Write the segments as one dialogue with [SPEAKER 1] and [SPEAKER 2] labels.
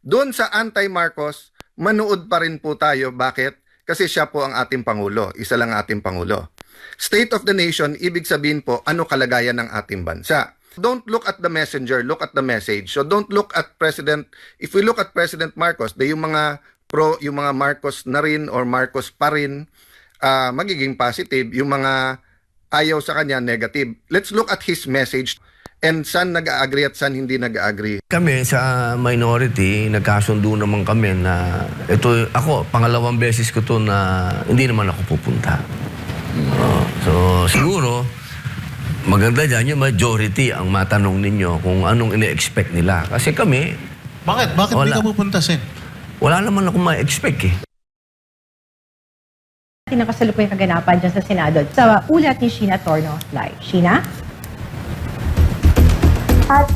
[SPEAKER 1] Doon sa anti-Marcos, manood pa rin po tayo. Bakit? Kasi siya po ang ating Pangulo. Isa lang ating Pangulo. State of the nation, ibig sabihin po, ano kalagayan ng ating bansa. Don't look at the messenger, look at the message. So don't look at President, if we look at President Marcos, yung mga pro, yung mga Marcos na rin or Marcos pa rin, magiging positive. Yung mga ayaw sa kanya, negative. Let's look at his message. And saan nag-agree at saan hindi nag-agree.
[SPEAKER 2] Kami sa minority, nagkasundo naman kami na ito, ako, pangalawang beses ko to na hindi naman ako pupunta. So, siguro, maganda dyan yung majority ang matanong ninyo kung anong ine-expect nila. Kasi kami...
[SPEAKER 3] Bakit? Bakit hindi ka pupunta, Sen?
[SPEAKER 2] Wala naman ako ma-expect eh.
[SPEAKER 4] Nakasalukuyang kaganapan dyan sa Senado sa ulat ni Sheena Torno Live. Sheena?
[SPEAKER 5] At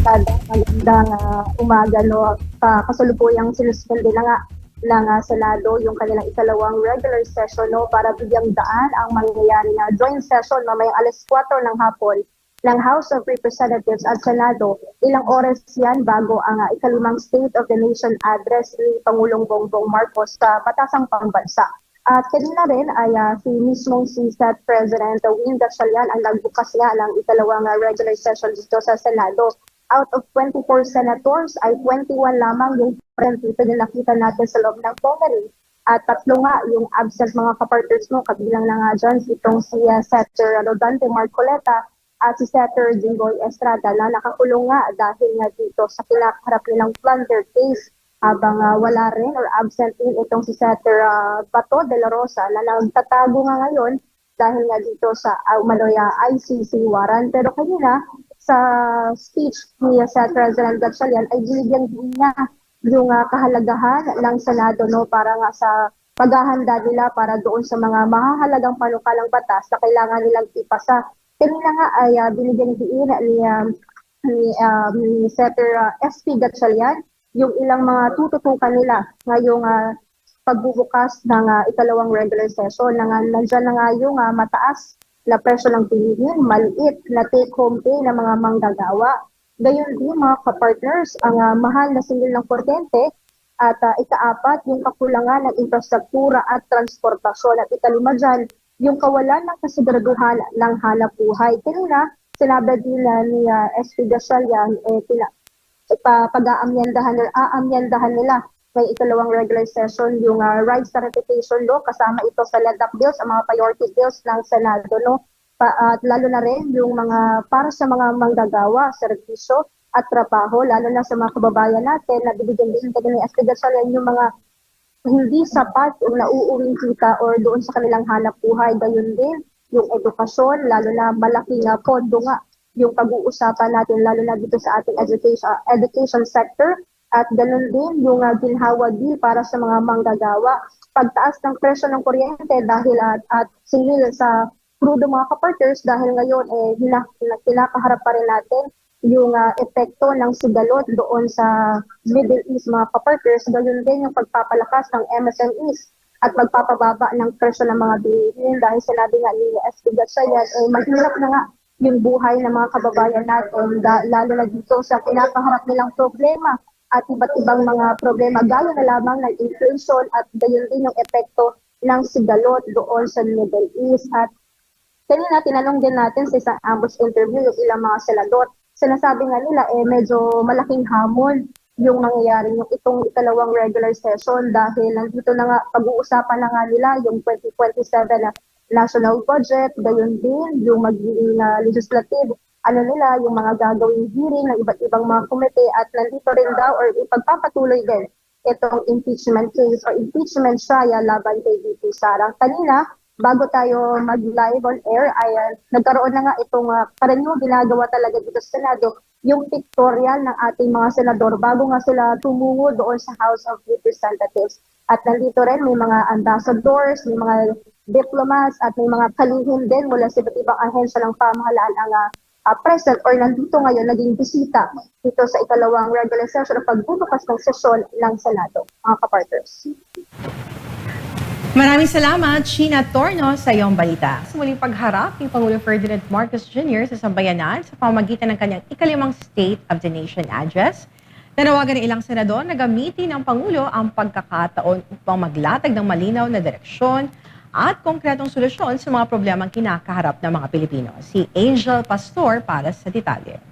[SPEAKER 5] magandang umaga, no? Kasalukuyang sinuspende na nga ng Senado yung kanilang ikalawang regular session, no, para bigyang daan ang mangyayari na joint session mamayang alas 4 ng hapon ng House of Representatives at Senado. Ilang oras yan bago ang ikalimang State of the Nation address ni Pangulong Bongbong Marcos sa batasang pambansa. At kanina rin ay si Senate President Win Gatchalian ang nagbukas nga ng ikalawang regular session dito sa Senado. Out of 24 senators ay 21 lamang yung present dito na nakita natin sa loob ng plenary. At tatlo nga yung absent mga kapartners mo, kabilang na nga dyan itong si Senator Rodante Marcoleta at si Senator Jinggoy Estrada na nakakulong nga dahil nga dito sa kinakaharap nilang plunder case. Habang wala rin or absent din itong si Senator Bato de la Rosa na nagtatago nga ngayon dahil nga dito sa Maloya ICC warrant. Pero kanina sa speech ni Senate President Gatchalian ay binigyan niya yung kahalagahan ng Senado, no, para nga sa paghahanda nila para doon sa mga mahahalagang panukalang batas na kailangan nilang ipasa. Kanina nga ay binigyan din ni Senator SP Gatchalian yung ilang mga tututukan nila ngayong pagbubukas ng ikalawang regular session. Nandiyan na nga yung mataas na presyo ng bilihin, maliit na take-home pay ng mga manggagawa. Gayon din mga kapartners, ang mahal na singil ng kuryente at ikaapat yung kakulangan ng infrastruktura at transportasyon. At ikalima dyan, yung kawalan ng kasiguraduhan ng hanap buhay. Kanina, sinabi din ni SP Gatchalian, aamyandahan nila may ikalawang regular session yung rights certification law, kasama ito sa LEDAP bills, ang mga priority bills ng Senado, no? At lalo na rin yung mga para sa mga manggagawa, serbisyo at trabaho, lalo na sa mga kababayan natin na bibigyan din ni SP Gatchalian yung mga hindi sapat o nauuwing kita or doon sa kanilang hanap buhay. Gayon din yung edukasyon, lalo na malaking pondo nga yung pag-uusapan natin lalo na dito sa ating education sector at ganun din yung ginhawa deal para sa mga manggagawa. Pagtaas ng presyo ng kuryente dahil at singil sa crudo mga kapartners dahil ngayon kinakaharap pa rin natin yung epekto ng sigalot doon sa Middle East mga kapartners. Ganun din yung pagpapalakas ng MSMEs at magpapababa ng presyo ng mga bilihin dahil sinabi nga ni SP Gatchalian mahirap na nga yung buhay ng mga kababayan natin, lalo na dito sa kinakaharap nilang problema at iba't ibang mga problema, gaya na lamang ng inflation at gayon din yung epekto ng sigalot doon sa Middle East. At kanina tinanong din natin sa isang ambush interview yung ilang mga senador. Sinasabi nga nila medyo malaking hamon yung nangyayari yung itong ikalawang regular session dahil nandito na nga pag-uusapan na nga nila yung 2027 na national budget, gayon din yung magiging legislative, nila, yung mga gagawing hearing ng iba't ibang mga komite at nandito rin daw or ipagpapatuloy din itong impeachment case or impeachment trial laban kay VP Sara. Kanina, bago tayo mag-live on air, ay nagkaroon na nga itong karaniwang ginagawa talaga dito sa Senado, yung pictorial ng ating mga senador bago nga sila tumungo doon sa House of Representatives. At nandito rin may mga ambassadors, may mga diplomats at may mga kalihim din mula sa iba't ibang ahensya ng pamahalaan ang present or nandito ngayon naging bisita dito sa ikalawang regular session o pagbubukas ng sesyon ng Senado, mga kapartners.
[SPEAKER 4] Maraming salamat, Sheena Torno, sa iyong balita. Sa muling pagharap ni Pangulong Ferdinand Marcos Jr. sa sambayanan sa pamamagitan ng kanyang ikalimang State of the Nation address, Nanawagan ng ilang senador na gamitin ng Pangulo ang pagkakataon upang maglatag ng malinaw na direksyon at konkretong solusyon sa mga problemang kinakaharap ng mga Pilipino. Si Angel Pastor para sa detalye.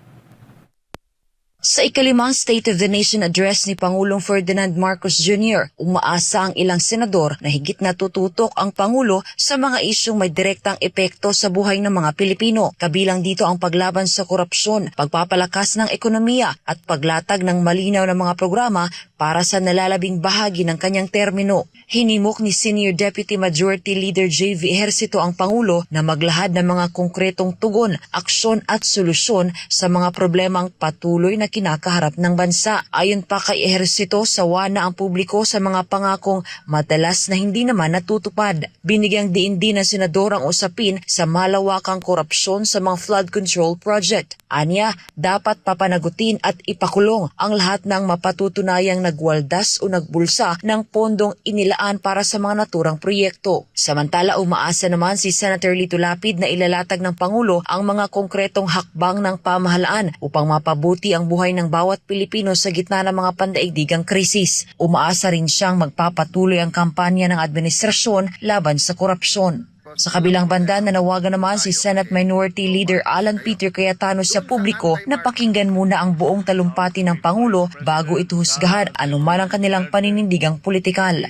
[SPEAKER 6] Sa ikalimang State of the Nation address ni Pangulong Ferdinand Marcos Jr., umaasa ang ilang senador na higit na tututok ang Pangulo sa mga isyong may direktang epekto sa buhay ng mga Pilipino. Kabilang dito ang paglaban sa korupsyon, pagpapalakas ng ekonomiya at paglatag ng malinaw na mga programa para sa nalalabing bahagi ng kanyang termino. Hinimok ni Senior Deputy Majority Leader J.V. Ejercito ang Pangulo na maglahad ng mga konkretong tugon, aksyon at solusyon sa mga problemang patuloy na kinakaharap ng bansa. Ayon pa kay Ejercito, sawa na ang publiko sa mga pangakong madalas na hindi naman natutupad. Binigyang diin din ng senador ang usapin sa malawakang korupsyon sa mga flood control project. Anya, dapat papanagutin at ipakulong ang lahat ng mapatutunayang nagwaldas o nagbulsa ng pondong inilaan para sa mga naturang proyekto. Samantala, umaasa naman si Senator Lito Lapid na ilalatag ng Pangulo ang mga konkretong hakbang ng pamahalaan upang mapabuti ang buhay ng bawat Pilipino sa gitna ng mga pandaigdigang krisis. Umaasa rin siyang magpapatuloy ang kampanya ng administrasyon laban sa korupsyon. Sa kabilang banda, nanawagan naman si Senate Minority Leader Alan Peter Cayetano sa publiko na pakinggan muna ang buong talumpati ng Pangulo bago ito husgahan anuman ang kanilang paninindigang politikal.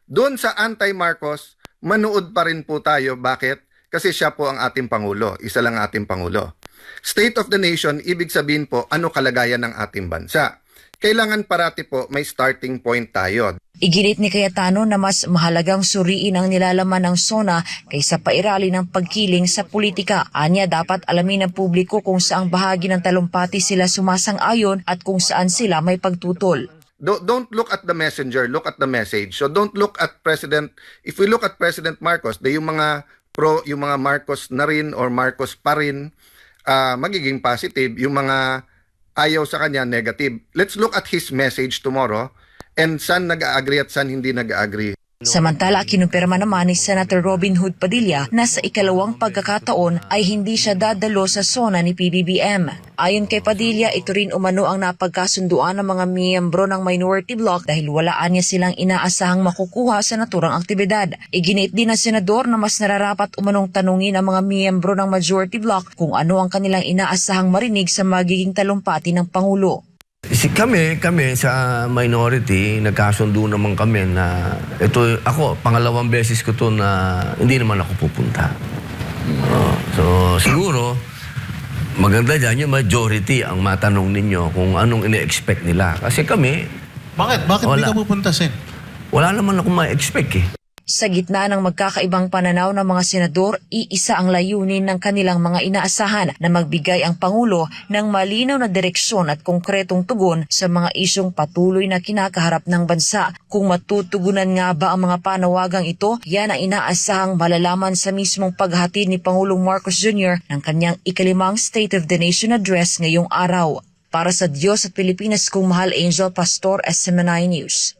[SPEAKER 1] Doon sa anti-Marcos, manood pa rin po tayo. Bakit? Kasi siya po ang ating Pangulo. Isa lang ating Pangulo. State of the Nation, ibig sabihin po, ano kalagayan ng ating bansa. Kailangan parati po may starting point tayo.
[SPEAKER 6] Iginit ni Cayetano na mas mahalagang suriin ang nilalaman ng SONA kaysa pairali ng pagkiling sa politika. Anya, dapat alamin ng publiko kung saang bahagi ng talumpati sila sumasang-ayon at kung saan sila may pagtutol.
[SPEAKER 1] Don't look at the messenger, look at the message. So don't look at President, if we look at President Marcos, yung mga yung mga Marcos na rin or Marcos pa rin, magiging positive. Yung mga ayaw sa kanya, negative. Let's look at his message tomorrow and saan nag-agree at saan hindi nag-agree.
[SPEAKER 6] Samantala, kinumpirma naman ni Senator Robin Hood Padilla na sa ikalawang pagkakataon ay hindi siya dadalo sa SONA ni PBBM. Ayon kay Padilla, ito rin umano ang napagkasunduan ng mga miyembro ng minority bloc dahil walaan niya silang inaasahang makukuha sa naturang aktibidad. Iginit din ng senador na mas nararapat umanong tanungin ang mga miyembro ng majority bloc kung ano ang kanilang inaasahang marinig sa magiging talumpati ng Pangulo.
[SPEAKER 2] Kami sa minority, nagkasundo naman kami na ito, ako, pangalawang beses ko to na hindi naman ako pupunta. So, siguro, maganda dyan yung majority ang matanong ninyo kung anong ine-expect nila. Kasi kami,
[SPEAKER 3] Bakit hindi ka pupunta, Sen?
[SPEAKER 2] wala naman ako ma-expect eh.
[SPEAKER 6] Sa gitna ng magkakaibang pananaw ng mga senador, iisa ang layunin ng kanilang mga inaasahan na magbigay ang Pangulo ng malinaw na direksyon at konkretong tugon sa mga isyong patuloy na kinakaharap ng bansa. Kung matutugunan nga ba ang mga panawagang ito, yan ang inaasahang malalaman sa mismong paghatid ni Pangulong Marcos Jr. ng kanyang ikalimang State of the Nation address ngayong araw. Para sa Diyos at Pilipinas, kung mahal, Angel Pastor, SMNI News.